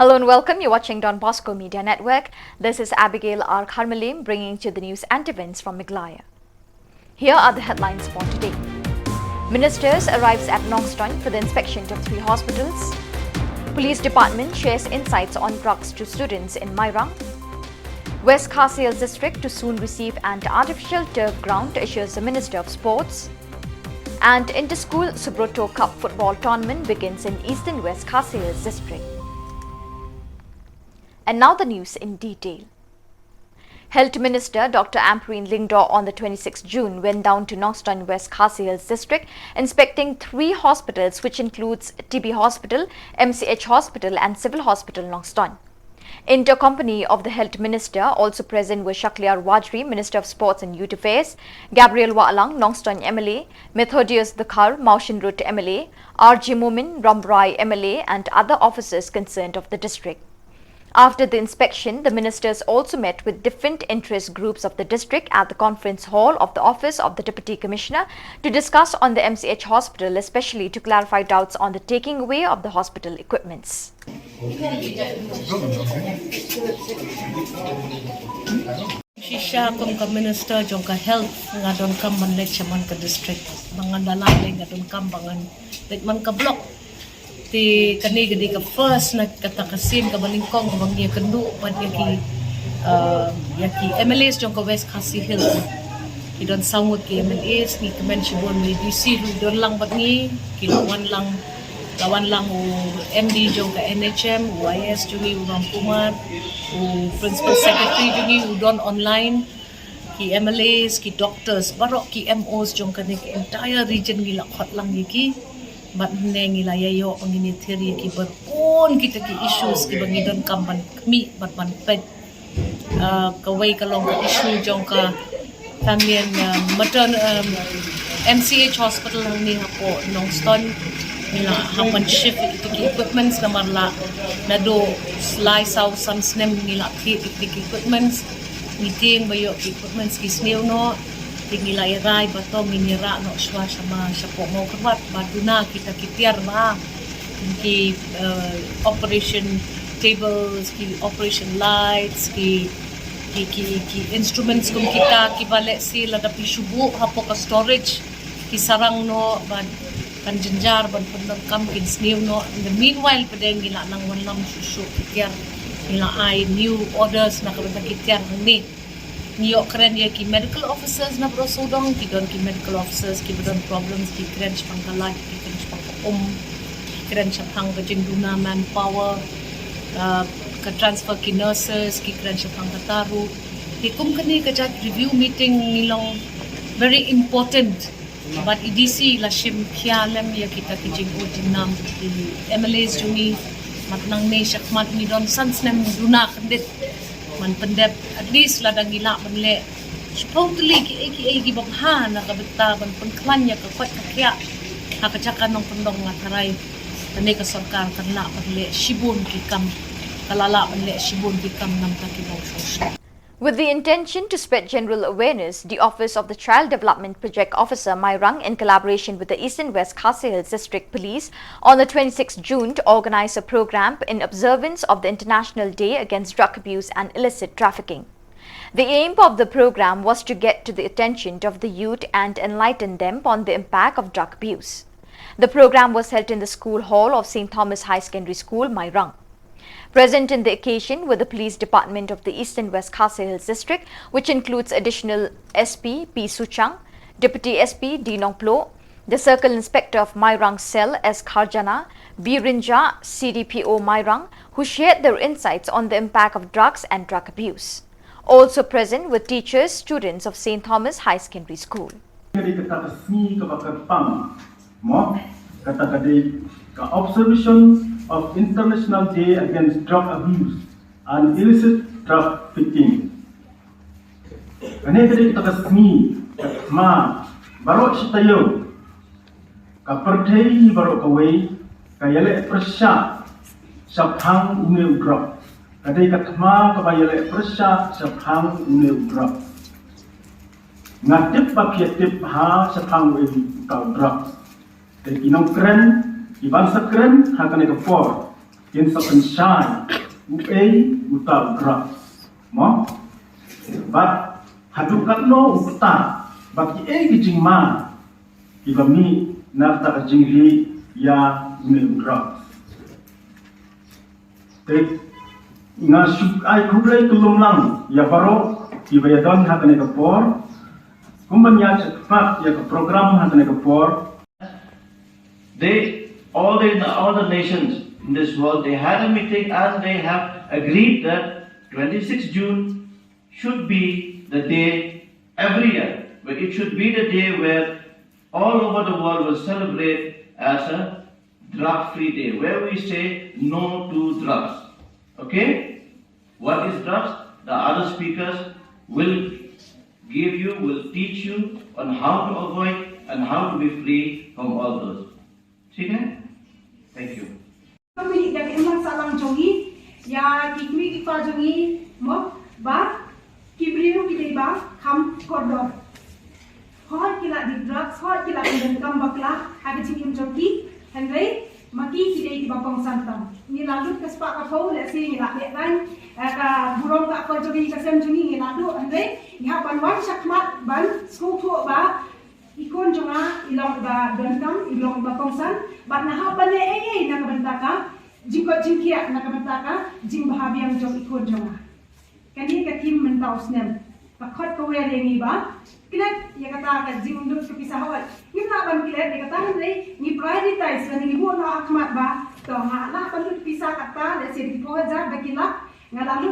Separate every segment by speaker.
Speaker 1: Hello and welcome. You're watching Don Bosco Media Network. This is Abigail R. Karmalim bringing you the news and events from Meghalaya. Here are the headlines for today. Ministers arrives at Nongpoh for the inspection of 3 hospitals. Police Department shares insights on drugs to students in Mairang. West Khasiel District to soon receive an artificial turf ground, assures the Minister of Sports. And inter-school Subroto Cup football tournament begins in Eastern West Khasiel District. And now the news in detail. Health Minister Dr. Ampreen Lyngdoh on the 26th June went down to Nongpoh West Khasiel District inspecting 3 hospitals, which includes TB Hospital, MCH Hospital and Civil Hospital Nongpoh. In the company of the Health Minister, also present were Shakliar Wajri, Minister of Sports and Youth Affairs, Gabriel Waalang, Nongpoh MLA, Methodius Dakhar, Maushin Root MLA, R.J. Mumin, Rambrai MLA and other officers concerned of the district. After the inspection, the ministers also met with different interest groups of the district at the conference hall of the office of the Deputy Commissioner to discuss on the MCH hospital, especially to clarify doubts on the taking away of the hospital equipments.
Speaker 2: Shisha kum ka minister jong ka health nga don kam man le chaman ka district bangan dalay nga don kam bangan let man ka block ti kani gadi ka first na katakasim ka balingkong bang ya kendu pad yaki MLAs jong ka West Khasiel Hills ki don samut ki MLAs ni kemen shibon ni DC don lang bat ni kilawan lang o MD jong ka NHM YS jungi urang kumar o principal secretary jungi udon online ki MLAs ki doctors barok ki MOs jong ka ni entire region gila khot lang yaki bat neng ilayayo pangini theory ki berpun kita ki issues ki bangidon kamban kami bat ban pet kawai kalong ka issue jong ka kamian matern MCH hospital ni hapo Nongpoh nila hapan shift ki equipments na marla nado slice out some snem nila ki equipments meeting bayo ki equipments ki snail no tingila iray bato minira no shwa sama shapo mo kwat baduna kita kitiar ba ki operation tables ki operation lights ki instruments kum kita ki bale sila da pisubu hapo ka storage ki sarang no ban kan jenjar ban pendam kam kin snew no in the meanwhile padeng gila nang wanlam susu kitiar nila ai new orders na kabata kitiar ni Niyo keren ya ki medical officers na bro sodong ki don ki medical officers ki don problems ki keren pangkala ki keren pangka keren pang kajenduna manpower ka transfer ki nurses ki keren pangka taru ki kum kani ka review meeting nilong very important but EDC la shim khialem ya kita ki jingo jinam MLAs juni matnang ne shakmat ni don sansnem duna kandit man pendep at least ladang gila manle supposedly ki babha na kabita ban pengklanya ka kwat kakya hakachaka nong pendong ngataray tane ka sarkar kanla padle shibun ki kam kalala manle shibun ki kam nam ta ki social.
Speaker 1: With the intention to spread general awareness, the Office of the Child Development Project Officer Mairang, in collaboration with the Eastern West Khasiel District Police, on the 26th June to organize a program in observance of the International Day Against Drug Abuse and Illicit Trafficking. The aim of the program was to get to the attention of the youth and enlighten them on the impact of drug abuse. The program was held in the school hall of St. Thomas High Secondary School, Mairang. Present in the occasion were the Police Department of the Eastern West Khasiel District, which includes additional SP P. Suchang, Deputy SP D. Nongpoh, the Circle Inspector of Mairang Cell S. Kharjana, B. Rinja, CDPO Mairang, who shared their insights on the impact of drugs and drug abuse. Also present were teachers, students of St. Thomas High Secondary School.
Speaker 3: Observation of International Day Against Drug Abuse and Illicit Trafficking. Kaneka kita kasmi ma barok sitayo kapertei barok kawai kayale persya saphang une drug. Kadai katma kabayale persya saphang une drug. Ngatip papiatip ha saphang une drug. Kinong keren Iban sekeren hakane ke for in sunshine, uta drugs, mo? But hadukat no ukta, but gijing ma, ibami nafta jingli ya drugs. Take nga ay kublay tulong lang ya baro ibayadon hatane kapor kumbanya cepat ya ke program hatane kapor.
Speaker 4: All the nations in this world, they had a meeting and they have agreed that 26 June should be the day every year, but it should be the day where all over the world will celebrate as a drug-free day, where we say no to drugs. Okay? What is drugs? The other speakers will teach you on how to avoid and how to be free from all those. See that? Thank you.
Speaker 5: Kami dari emang salang jongi, ya kikmi kifa jongi, mo ba kibriu kita ba kam koridor. Hoi kila di drugs, hoi kila di kam bakla, ada cikim jongi, Henry, maki kita di bapang santam. Ni lalu kespak kapau, let's say ni lah kan, ka burung ka kau jongi kasem jongi ni lalu, Henry, ni hapan wan syakmat ban school tu ba. Ikon jonga ilong ba donkam ilong ba kongsan bat na bale na kabantaka jingko jingkia na kabantaka jing bahabiang jong ikon jonga kani ka tim mentau snem pakot ko wer ni ba kilat ya kata ka jing dut ke pisah hawat ni na ban kilat ya kata ni prioritize ni ibu na akmat ba to ha na ban dut pisah kata le se di poja ba kilak ngala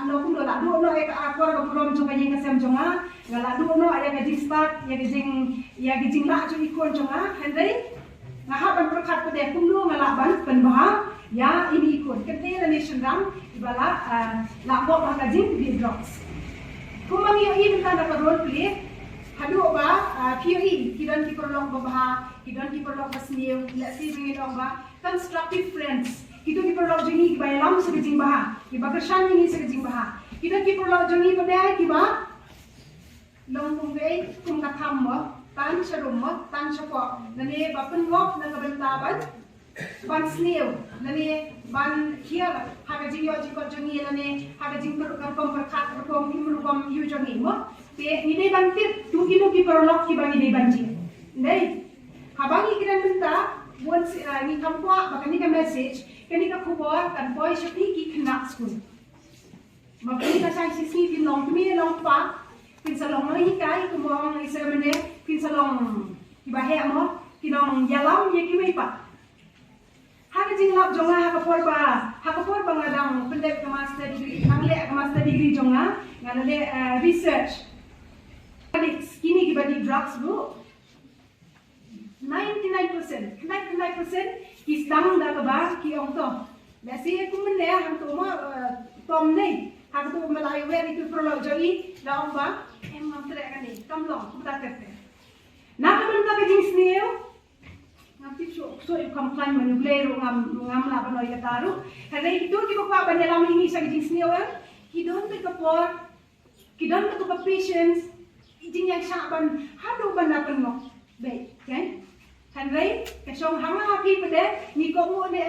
Speaker 5: no kulo la do no e ka akor ka purom jonga ni kasem jonga ngala do no ya ka jing start ya gijing la ju ikon jonga Henry ngahaban perkat pede kumlo ngala ban penbahang ya ini ikon kete la nation ram ibala la bo ba ka jing di drugs kumang yo i tanda ka role play hadu ba POE kidan ki perlong ba kidan ki perlong kasniu la si bingin ba constructive friends kita di perlong jengi kiba lam sa gijing baha kiba kersan ini sa gijing baha kita di perlong jengi pada kiba long mungwe kum katham mo tan sharum mo tan shapo nani bapen ngop na kabentaban ban snew nani ban here haga jing yo jiko jengi nani haga jing per kom perkat kom imru kom yu jengi mo te ni dei ban tip tu kilo ki perlong kiba ni dei ban jing nei habangi kiran benta once ni kampwa bakani ka message kani ka khubor kan boy shapi ki khanak school mabani ka sai sisi tin long mi long pa tin salong mai kai ko mo ang isa mane tin salong ki ba he mo kinong yalam ye ki mai pa ha ka jing lap jonga ha ka por ba ngadang pendek ka master degree angle ka master degree jonga ngale research kini ki ba di drugs bu 99% ki stang da ka ba ki ong to la si ku men le hang to ma tom nei hang to ma lai wer itu prolo joi la ong ba em ngam tre ka ni kam long ku ta kete na ka ben ta ka jing sneo ngam ti so i kam plan manubleiro ngam la ba no ya taru hare itu ki ba ba ne lam ini sa jing sneo ki don te ka por ki don te ka patience jing yang sa ban hadu ban na pen mo be kan Henry, kesong hanga happy pada ni ko mo ne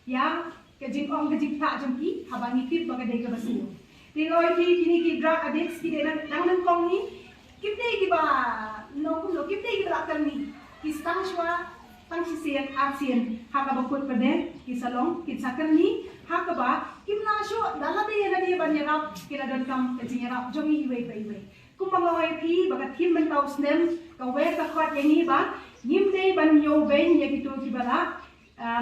Speaker 5: ya ke jing ong ke jing pa jongki haba ni fit baga de ka basino tingoi ki kini ki drug addicts ki de nang kong ni kipte ki ba no ko kipte ki ba kan ni ki stang shwa tang si sen action haka ba kut pada ki salong ki sakar ni haka ba kimna sho dala de na de ban yarap ki la don kam ke jing yarap jongi iwe pa iwe kumpang oi pi baga tim men tau snem ka we ka khot yang ni ba Nim day ban yo ben ya gitu kibala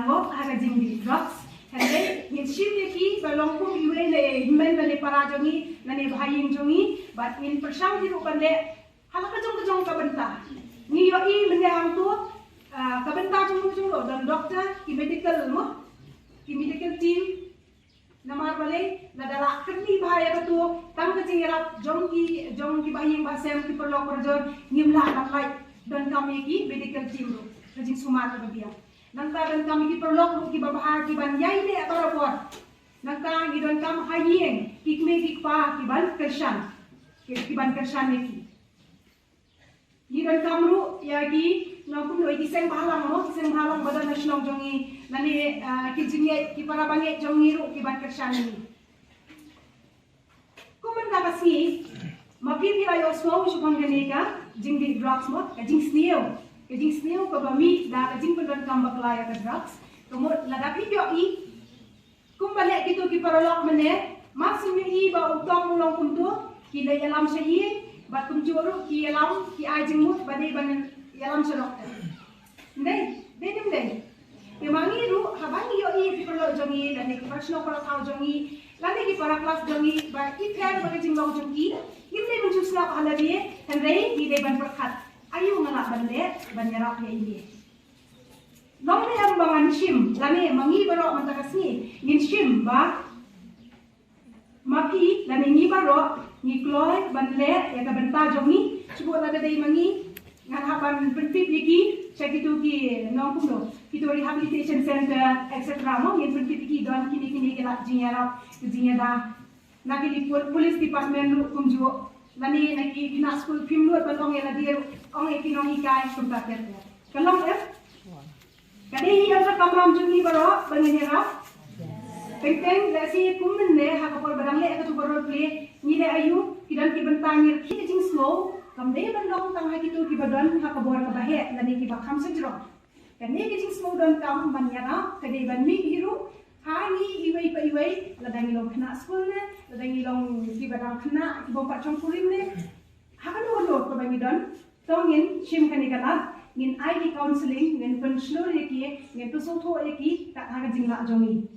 Speaker 5: ngop haga jing di drugs hande nim shim de ki balong kum iwe le men le para jongi na ne bhaying jongi but in persang di rupan le hala ka jong ka benta ni yo i men hang tu ka benta jong lo dan doctor ki medical team namar bale na dala kerni bahaya betul tang ka jing rap jong ki bhaying ba sem ki perlo korjon nim la na lai dan kami ki medical team ro kajing sumata bagia nangta dan kami ki perlok ki babahar ki ban yai le atarapor nangta gi dan kam hayeng ki me ki pa ki ban kershan ki ban kershan ne ki Gidan kamru yagi Nongpoh doi kiseng balang badan nasional jongi nani kijinge ki para bange jongi ru ki ban kershani. Kuman kasi mapi pila semua usupang ganeka jing drugs mo jing snail ko bami da jing pendon kambak laya ke drugs kemudian ladapi yoi kumbalik gitu ki para lok mene masih i ba utang ulong kuntu ki da yalam sayi bat kumjuru ki yalam ki ajing mut badai ban yalam serok ndai dedim dai memangi ru habangi yoi ki para jongi dan ki personal para tau jongi lani ki para kelas jongi ba ki fair ba jing long jongi imne menjusna pahala dia dan rei di dai ban perkat ayu ngalak bande ban yarap ya ini Nong ni ang bangan shim, lani mangi baro mantakasni, ngin shim ba, maki lani ngi baro, ngi kloy banle ya ka benta jongi, cuba lada day mangi, ngan haban berpip yaki, cek itu ki Nongpoh do, itu rehabilitation center etc. Mo ngin berpip yaki don kini kelak jinyarap, jinyada, naki di police department lu kumjo, lani naki kina school film lu ban ong ya ladi ong kinong ikai kumpater ko. Kalong Kadi yang kamram jungi baro bangenya Penteng lasi kumen ne ha kapor badang le ka tu baro play ni le ayu kidan ki bentangir ki jing slow kam de ban long tang ha ki tu ki badan ha ka bor ka bahe lani ki bakam sejro kan ne ki jing slow don kam manyana kadi ban mi hiru ha ni iwei ladang long kena school ne ladang long ki badang kena ki bompa chong kurim ne ha ka lo ko bangi don tongin shim kani kala ngin ID counseling ngin pensional yaki ngin pesotho yaki tak haga jingla jongi.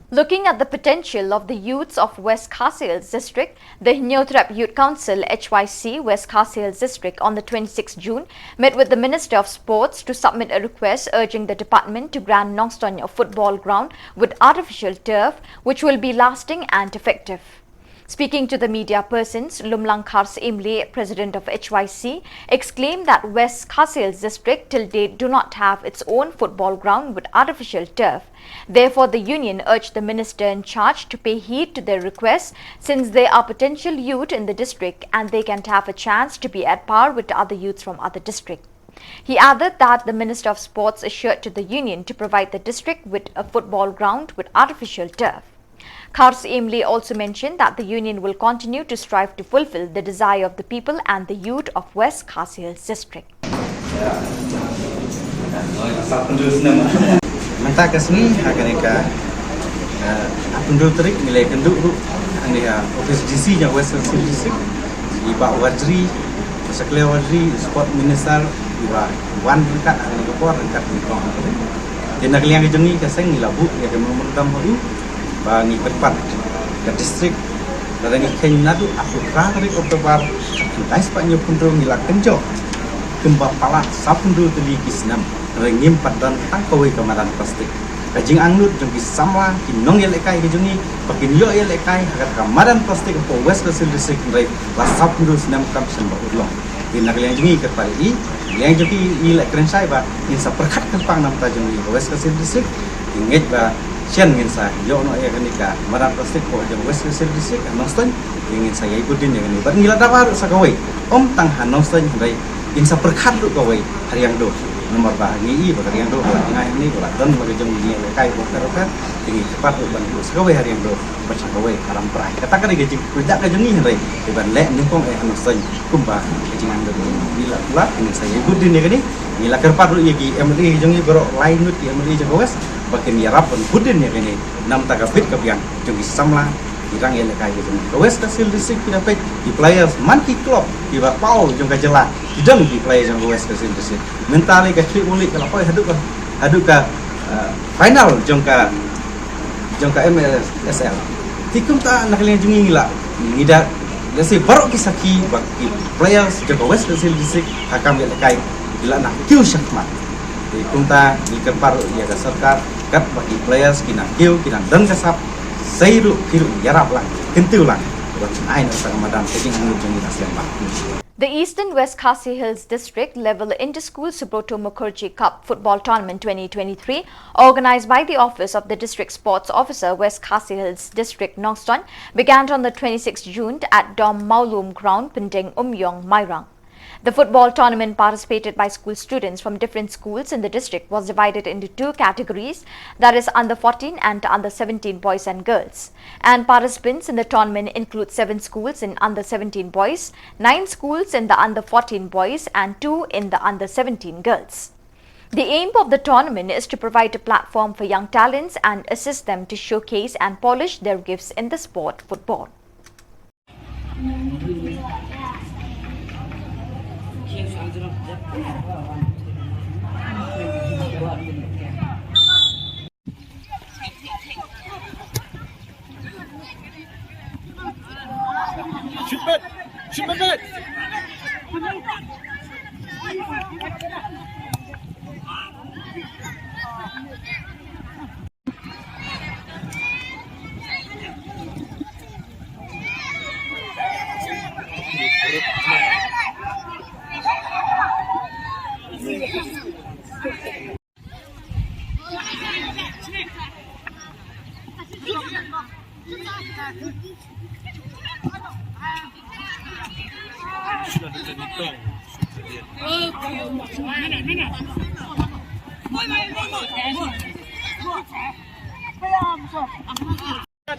Speaker 1: Looking at the potential of the youths of West Khasi Hills District, the Nyotrap Youth Council HYC West Khasi Hills District on the 26th June met with the Minister of Sports to submit a request urging the department to grant Nongstoh a football ground with artificial turf which will be lasting and effective. Speaking to the media persons, Lumlang Khars Imle, president of HYC, exclaimed that West Khasi Hills District till date do not have its own football ground with artificial turf. Therefore, the union urged the minister in charge to pay heed to their requests since they are potential youth in the district and they can have a chance to be at par with other youths from other districts. He added that the Minister of Sports assured to the union to provide the district with a football ground with artificial turf. Khars Imle also mentioned that the union will continue to strive to fulfill the desire of the people and the youth of West Khasi Hills District.
Speaker 6: Manta kasni haganeka apundul terik nilai kenduk ru ania office DC nya West Khasi Hills District iba wajri sekle wajri sport minister iba wan dekat haganeka por dekat nikong dina kliang jengi kaseng nilabu ya kemundam horu bangi perpat ke distrik dan ini kenyadu aku rari oktober dais panyo pundung ngilak kenjo kembang pala sapundu teli kisnam rengim padan tangkawai kamaran plastik kajing angnut jengki sama kinong yelekai kejungi pakin yo yelekai hakat kamaran plastik ko West Khasi Hills District rai la sapundu sinam kam sembah udlong dina kalian jengi kepai yang jadi ilek krensai ba in saperkat kempang nam tajungi West Khasi Hills District inget ba Sian ingin saya, yo no ya kenika, maran plastik ko jeng West Khasi Hills District, Nongstoh ingin saya ikutin ya kenika. Ngila dapat harus sakawai, tang Nongstoh dari ingin seperkat lu kawai hari yang do, nomor bahangi hari yang do, tengah ini kalau dan bagi jeng ini lekai bukan tinggi cepat lu bantu sakawai hari yang do, baca kawai haram perai. Katakan di jeng tidak ke jengi hari, iban lek nungkong Nongstoh kumbah jeng ando bila pula ingin saya ikutin ya kenika. Ngila kerpat lu yagi MLI jengi bero lain nut MLI jeng West. Bakin ya rapon budin ya kini nam takapit kapian jungi samla irang ya lekai gitu. West Khasi Hills District kita pet di players monkey club di bapau jung kajela tidak di players yang West Khasi Hills District mentali ka cui ulik kalau kau haduk ka final jung ka MLSL tikum ta nak kalian jungi ngila ngida lesi baru kisaki bagi players jung West Khasi Hills District hakam ya lekai gila nak kiu syakmat di kunta di kepar ya serkar kat bagi players kina kiu kina dan kasap seiru kiru yarap lang kentu lang buat ain asal madam keting anu jungi aslian bang.
Speaker 1: The Eastern West Khasi Hills District Level Inter-School Subroto Cup Football Tournament 2023, organized by the Office of the District Sports Officer, West Khasi Hills District, Nongpoh, began on the 26th June at Dom Maulum Ground, Pindeng Umyong, Mairang. The football tournament participated by school students from different schools in the district was divided into two categories, that is under 14 and under 17 boys and girls. And participants in the tournament include 7 schools in under 17 boys, 9 schools in the under 14 boys and 2 in the under 17 girls. The aim of the tournament is to provide a platform for young talents and assist them to showcase and polish their gifts in the sport football.
Speaker 7: Shoot back!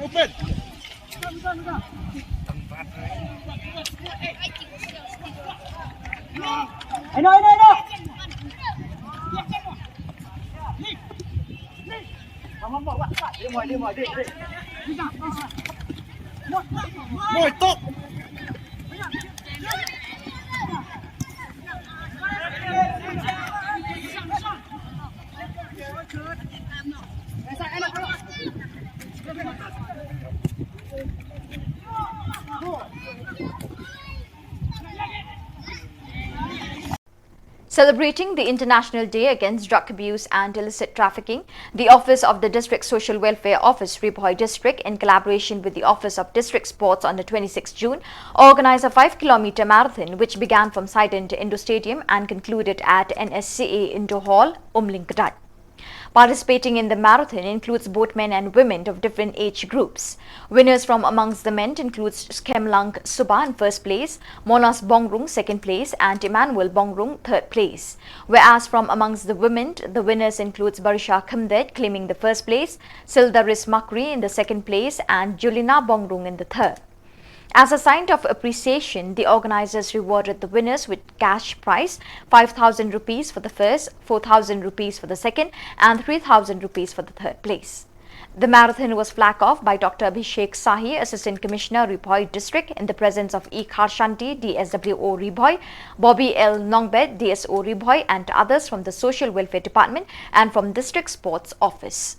Speaker 7: Open! I know! Boy, stop!
Speaker 1: Celebrating the International Day Against Drug Abuse and Illicit Trafficking, the Office of the District Social Welfare Office, Riboy District, in collaboration with the Office of District Sports on the 26th June, organized a 5-kilometer marathon which began from Sident Indo Stadium and concluded at NSCA Indo Hall, Umlingkadat. Participating in the marathon includes both men and women of different age groups. Winners from amongst the men includes Skemlang Suba in first place, Monas Bongrung second place and Emmanuel Bongrung third place. Whereas from amongst the women, the winners includes Barisha Khamded claiming the first place, Sildaris Makri in the second place and Julina Bongrung in the third. As a sign of appreciation, the organizers rewarded the winners with cash prize 5,000 rupees for the first, 4,000 rupees for the second and 3,000 rupees for the third place. The marathon was flagged off by Dr. Abhishek Sahi, Assistant Commissioner, Riboy District, in the presence of E. Karshanti, DSWO Riboy, Bobby L. Nongbed, DSO Riboy and others from the Social Welfare Department and from District Sports Office.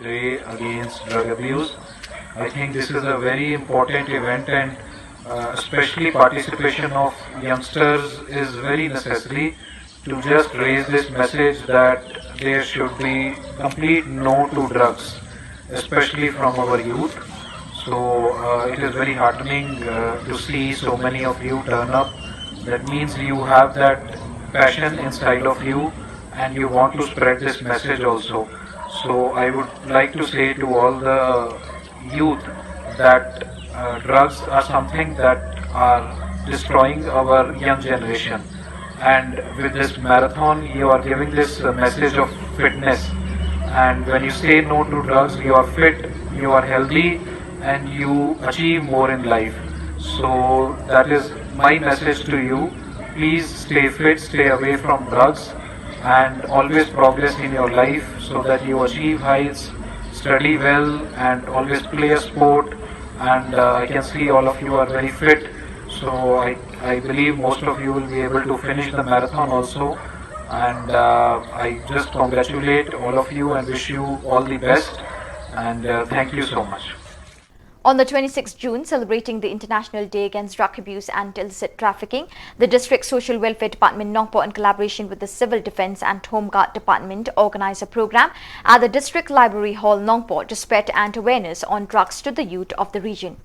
Speaker 8: Day Against Drug Abuse. I think this is a very important event, and especially participation of youngsters is very necessary to just raise this message that there should be complete no to drugs, especially from our youth. So it is very heartening to see so many of you turn up. That means you have that passion inside of you and you want to spread this message also. So I would like to say to all the youth that drugs are something that are destroying our young generation, and with this marathon you are giving this message of fitness, and when you say no to drugs you are fit, you are healthy, and you achieve more in life. So that is my message to you. Please stay fit, stay away from drugs, and always progress in your life so that you achieve heights, study well, and always play a sport. And I can see all of you are very fit, so I believe most of you will be able to finish the marathon also. And I just congratulate all of you and wish you all the best, and thank you so much.
Speaker 1: On the 26th June, celebrating the International Day Against Drug Abuse and Illicit Trafficking, the District Social Welfare Department Nongpoh, in collaboration with the Civil Defence and Home Guard Department, organised a programme at the District Library Hall, Nongpoh, to spread and awareness on drugs to the youth of the region.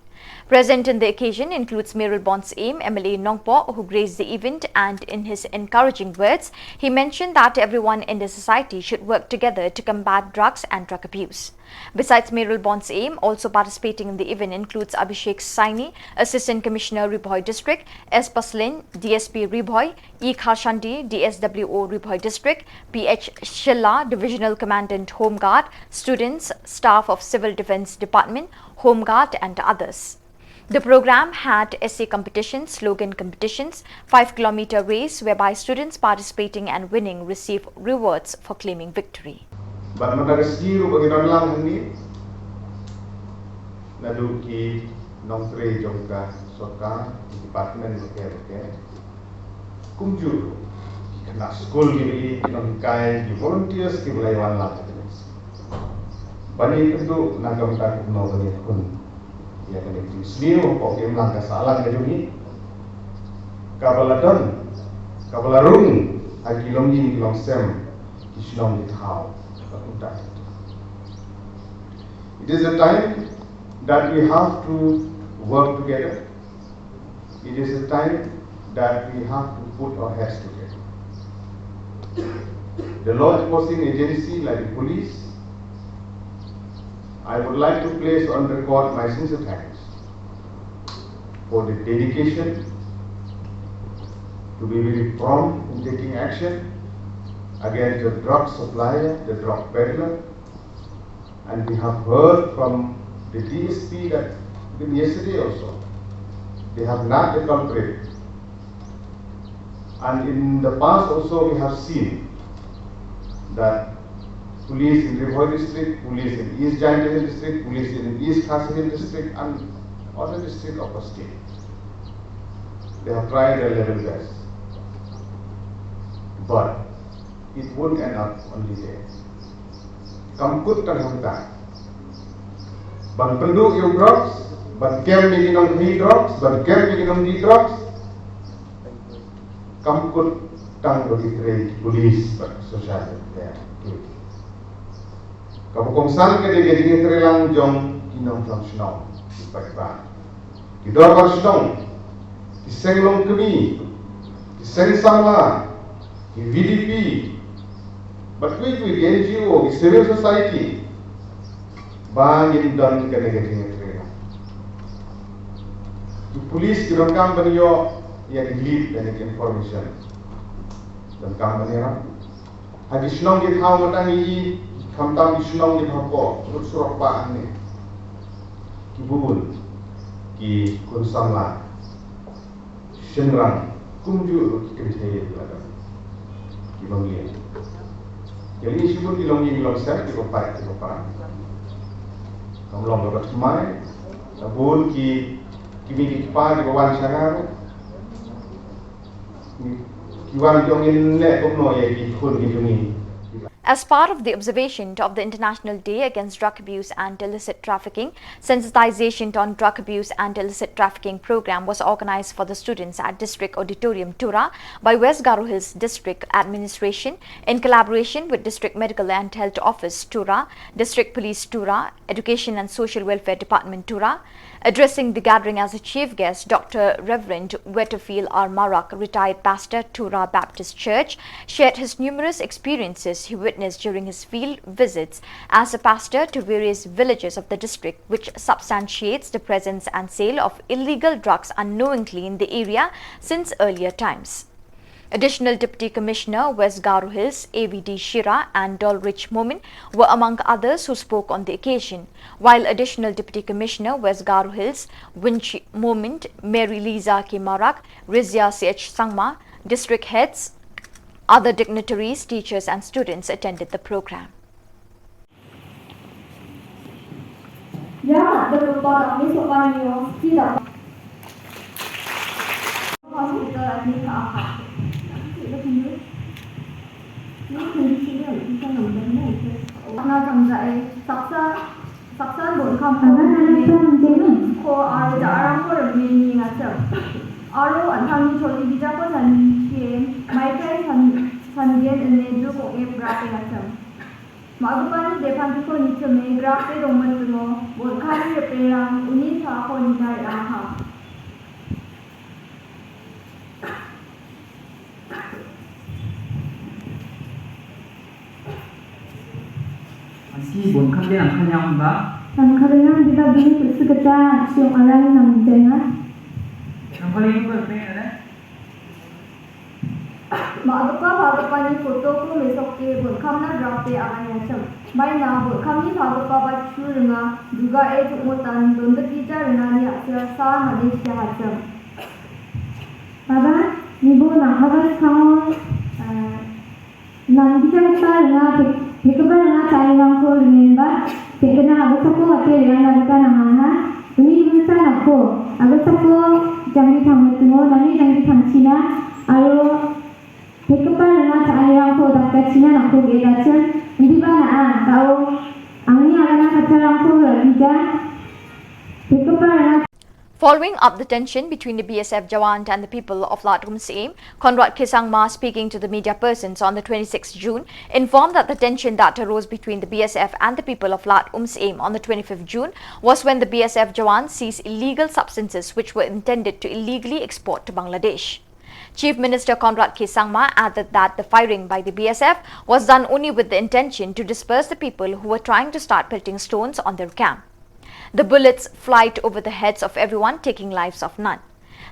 Speaker 1: Present in the occasion includes Mayoral Bonds Aim, MLA Nongpoh, who graced the event, and in his encouraging words, he mentioned that everyone in the society should work together to combat drugs and drug abuse. Besides Mayoral Bonds Aim, also participating in the event includes Abhishek Saini, Assistant Commissioner, Ribhoi District, S. Paslin, DSP Ribhoi, E. Kharshandi, DSWO Ribhoi District, P.H. Shilla, Divisional Commandant Home Guard, students, staff of Civil Defence Department, Home Guard, and others. The program had essay competitions, slogan competitions, 5-kilometer race whereby students participating and winning receive rewards for claiming victory.
Speaker 9: But madagasgi bagi lang hani nadu ki nongtre jongka soka department ke kumju kena school ki nongkai ki volunteers ki belayan lah bani itu nagam tak no bani kun ya kan itu sliu kok yang langkah salah ke jungi kabaladon kabalarung agilong yin kilong sem ki Shillong di thau. It is a time that we have to work together. It is a time that we have to put our heads together. The law enforcing agency like the police, I would like to place on record my sincere thanks for the dedication to be very prompt in taking action against the drug supplier, the drug peddler. And we have heard from the DSP that even yesterday also, they have nabbed the culprit. And in the past also we have seen that police in Ribhoi district, police in East Jain district, police in East Kharshandi district, and other districts of the state, they have tried their level best. But it won't end up only there. Kamput terhentak. Ban penduk yung drugs, ban kem minum ni drugs, ban kem minum di drugs. Kamput tang bagi trade police ber social there. Kapukongsan ke dia jadi trelang jong kinong jong Shillong di Pakistan. Di dor Shillong, di senglong kemi, di sengsangla, di VDP. But with the NGO, the civil society, bangin done ke negative training. The police don't come when you lead the information. Don't come when you're Hadi Shillong get how much I come down Shillong get how far. Look so far and ki bubul ki kunsamla shenrang kumju ki krithe lada ki banglian. Jadi isu pun dilong set di kopai. Kamu long dapat semai, tabun ki kimi kipa di bawah sangar, kiwan jongin le kumno ya ki kun ki jumi.
Speaker 1: As part of the observation of the International Day Against Drug Abuse and Illicit Trafficking, sensitization on drug abuse and illicit trafficking program was organized for the students at District Auditorium Tura by West Garo Hills District Administration in collaboration with District Medical and Health Office Tura, District Police Tura, Education and Social Welfare Department Tura. Addressing the gathering as a chief guest, Dr. Reverend Wetterfield R. Marak, retired pastor, Tura Baptist Church, shared his numerous experiences he witnessed during his field visits as a pastor to various villages of the district, which substantiates the presence and sale of illegal drugs unknowingly in the area since earlier times. Additional Deputy Commissioner West Garo Hills AVD Shira and Dolrich Momin were among others who spoke on the occasion, while Additional Deputy Commissioner West Garo Hills Winchi Moment, Mary Liza K. Marak, Rizia CH Sangma, district heads, other dignitaries, teachers and students attended the program.
Speaker 10: Masih bon kham dia angkan yang ba.
Speaker 11: Ang karenang kita bini kesekatan siung arang nang jenga.
Speaker 10: Yang paling apa ada?
Speaker 11: Maagpa bhagapa ni foto ko mesok ke bon kham na drop pe akan yacham. Mai na bon kham ni bhagapa ba churunga juga tukmotan donda kita rena ni asya sa manish hacham. Baba ni bo na hagas khao nang kita rena Hikubar na tayo lang ko remember, kaya na agos ako at yung nagka naman ha. Unibusan ako, agos ako jangan ditanggatungo, nami jangan ditangcina, alo hikubar na tayo lang ko dapat cina ako gedachan, hindi ba na kau angni ala na kacarang ko radija, hikubar na.
Speaker 1: Following up the tension between the BSF Jawan and the people of Lat Aim, Conrad Kisangma, speaking to the media persons on the 26th June, informed that the tension that arose between the BSF and the people of Lat Aim on the 25th June was when the BSF Jawan seized illegal substances which were intended to illegally export to Bangladesh. Chief Minister Conrad Kisangma added that the firing by the BSF was done only with the intention to disperse the people who were trying to start pelting stones on their camp. The bullets flied over the heads of everyone, taking lives of none.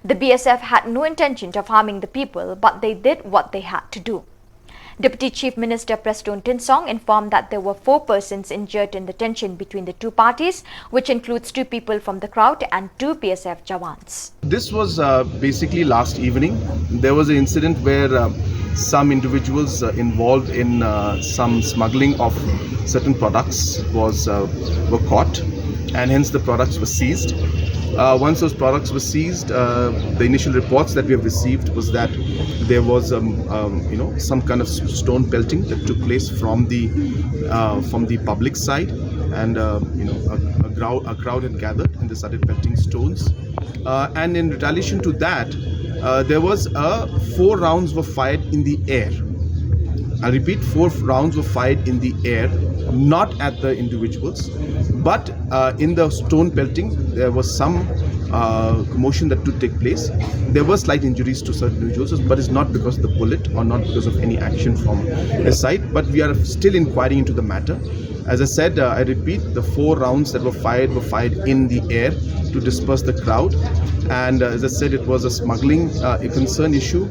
Speaker 1: The BSF had no intention of harming the people, but they did what they had to do. Deputy Chief Minister Preston Tinsong informed that there were 4 persons injured in the tension between the two parties, which includes 2 people from the crowd and 2 BSF Jawans.
Speaker 12: This was basically last evening. There was an incident where some individuals involved in some smuggling of certain products were caught, and hence the products were seized. Once those products were seized, the initial reports that we have received was that there was some kind of stone pelting that took place from the public side, and a crowd had gathered and they started pelting stones. And in retaliation to that, there was 4 rounds were fired in the air. I repeat, 4 rounds were fired in the air, not at the individuals, but in the stone pelting there was some commotion that took place. There were slight injuries to certain individuals, but it's not because of the bullet or not because of any action from his side, but we are still inquiring into the matter. As I said, I repeat, the 4 rounds that were fired in the air to disperse the crowd. And as I said, it was a smuggling a concern issue.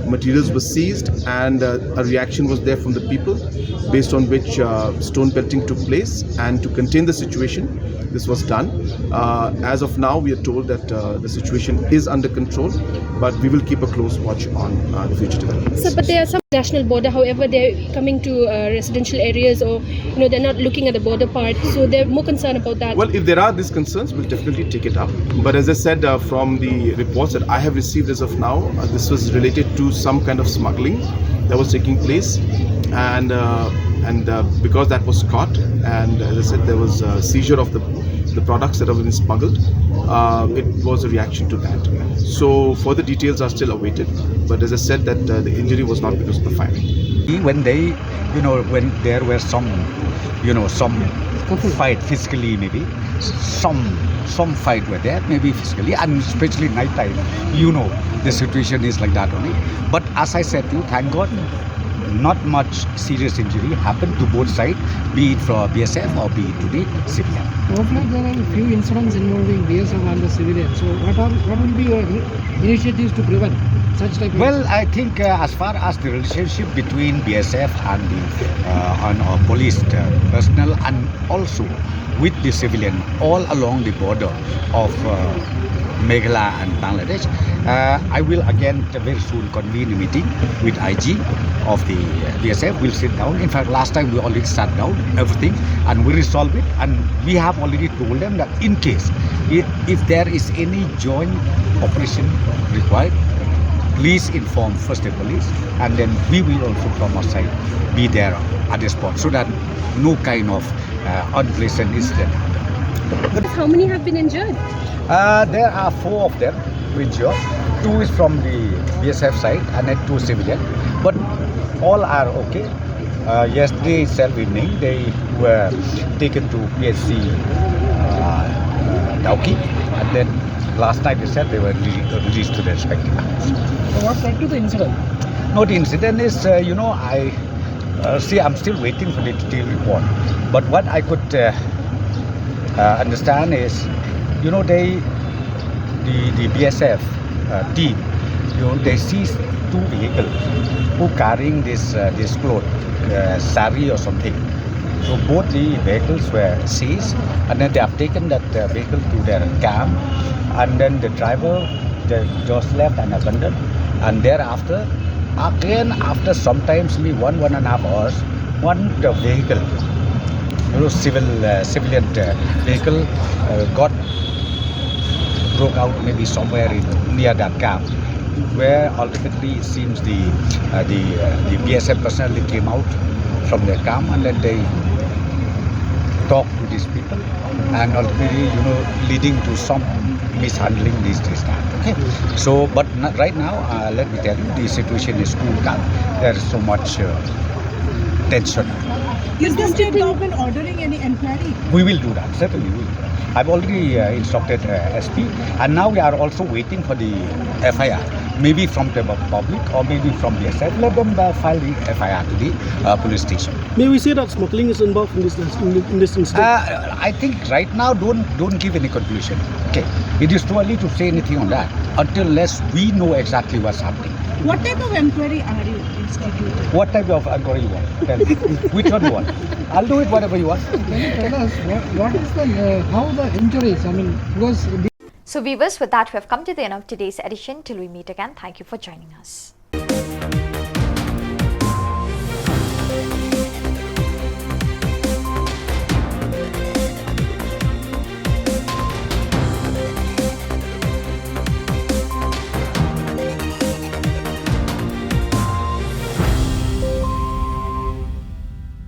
Speaker 12: Materials were seized, and a reaction was there from the people, based on which stone pelting took place. And to contain the situation, this was done. As of now, we are told that the situation is under control, but we will keep a close watch on the future developments.
Speaker 13: So, but there are some national border, however, they're coming to residential areas, or they're not looking at the border part, so they're more concerned about that.
Speaker 12: Well, if there are these concerns, we'll definitely take it up. But as I said, from the reports that I have received as of now, this was related to some kind of smuggling that was taking place, and and because that was caught, and as I said, there was a seizure of the products that have been smuggled. It was a reaction to that. So further details are still awaited, but as I said, that the injury was not because of the firing.
Speaker 14: When they, when there were some fight physically, maybe some fight were there, maybe physically, and especially night time, the situation is like that only. But as I said to you, thank God, not much serious injury happened to both sides, be it for BSF or be it to the civilian.
Speaker 10: Hopefully there are a few incidents involving BSF and the civilian. So what will be your initiatives to prevent such type of...
Speaker 14: Well, I think as far as the relationship between BSF and the police personnel, and also with the civilian all along the border of Meghalaya and Bangladesh, I will again very soon convene a meeting with IG of the BSF. We'll sit down. In fact, last time we already sat down everything and we resolve it, and we have already told them that in case if there is any joint operation required, please inform first the police, and then we will also from our side be there at the spot, so that no kind of unpleasant incident happen.
Speaker 13: How many have been injured?
Speaker 14: There are 4 of them injured. 2 is from the BSF side and then 2 civilian. But all are okay. Yesterday itself evening, they were taken to PSC Dauki, and then last night they said they were released to their respective homes.
Speaker 10: So what led to the incident?
Speaker 14: No, the incident is, I'm still waiting for the detailed report. But what I could understand is, the BSF team, they seized 2 vehicles who carrying this cloth, sari or something. So both the vehicles were seized, and then they have taken that vehicle to their camp, and then the driver just left and abandoned. And thereafter, again after sometimes 1.5 hours, one vehicle, civilian vehicle got broke out maybe somewhere near that camp, where ultimately it seems the BSF personnel came out from their camp, and then they talked to these people, and ultimately leading to some mishandling this time. Okay, so but right now let me tell you, the situation is cool down. There is so much tension.
Speaker 5: Is the state government ordering any inquiry?
Speaker 14: We will do that, certainly we will. I've already instructed SP, and now we are also waiting for the FIR, maybe from the public or maybe from the SF. Let them file the FIR to the police station.
Speaker 15: May we say that smuggling is involved in this incident?
Speaker 14: I think right now don't give any conclusion. Okay, it is too early to say anything on that unless we know exactly what's happening.
Speaker 5: What type of inquiry are you instituting?
Speaker 14: What type of inquiry you want? Tell me. Which one you want? I'll do it whatever you want.
Speaker 10: Can you tell us what is how the injuries? Because...
Speaker 1: So viewers, with that we have come to the end of today's edition. Till we meet again, thank you for joining us.